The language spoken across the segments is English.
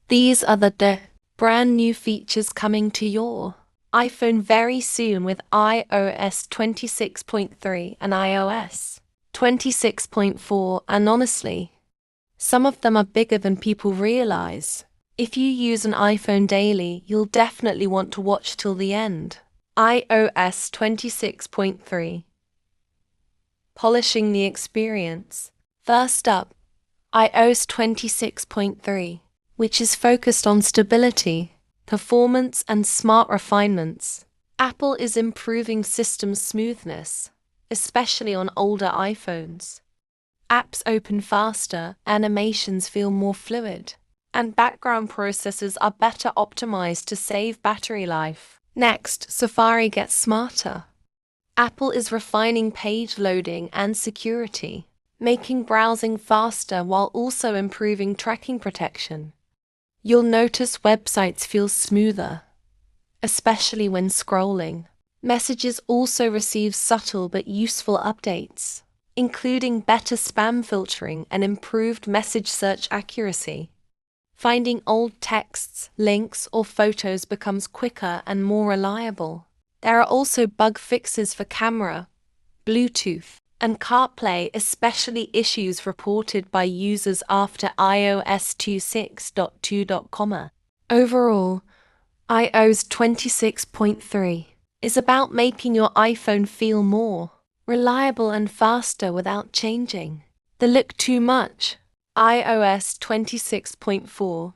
These are the brand new features coming to your iPhone very soon with iOS 26.3 and iOS 26.4, and honestly, some of them are bigger than people realize. If you use an iPhone daily, you'll definitely want to watch till the end. iOS 26.3. Polishing the experience. First up, iOS 26.3, which is focused on stability, performance, and smart refinements. Apple is improving system smoothness, especially on older iPhones. Apps open faster, animations feel more fluid, and background processes are better optimized to save battery life. Next, Safari gets smarter. Apple is refining page loading and security, making browsing faster while also improving tracking protection. You'll notice websites feel smoother, especially when scrolling. Messages also receive subtle but useful updates, including better spam filtering and improved message search accuracy. Finding old texts, links, or photos becomes quicker and more reliable. There are also bug fixes for camera, Bluetooth, and CarPlay, especially issues reported by users after iOS 26.2. Overall, iOS 26.3 is about making your iPhone feel more reliable and faster without changing the look too much. iOS 26.4,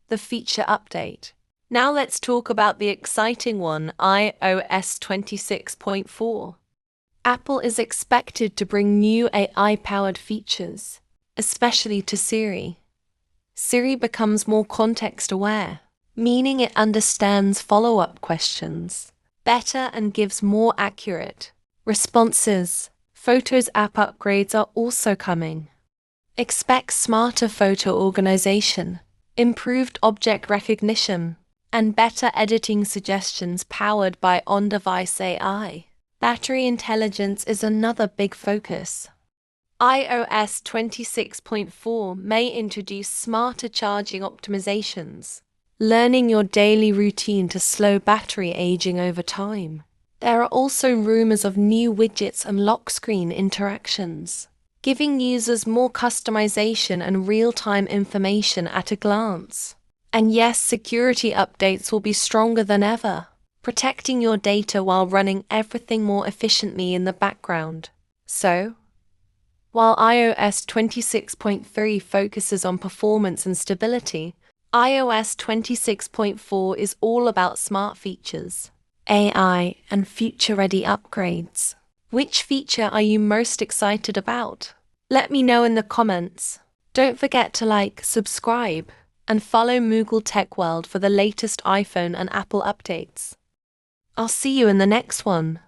the feature update. Now let's talk about the exciting one, iOS 26.4. Apple is expected to bring new AI-powered features, especially to Siri. Siri becomes more context-aware, meaning it understands follow-up questions better and gives more accurate responses. Photos app upgrades are also coming. Expect smarter photo organization, improved object recognition, and better editing suggestions powered by on-device AI. Battery intelligence is another big focus. iOS 26.4 may introduce smarter charging optimizations, learning your daily routine to slow battery aging over time. There are also rumors of new widgets and lock screen interactions, giving users more customization and real-time information at a glance. And yes, security updates will be stronger than ever, protecting your data while running everything more efficiently in the background. So, while iOS 26.3 focuses on performance and stability, iOS 26.4 is all about smart features, AI, and future-ready upgrades. Which feature are you most excited about? Let me know in the comments. Don't forget to like, subscribe, and follow Mughal Tech World for the latest iPhone and Apple updates. I'll see you in the next one.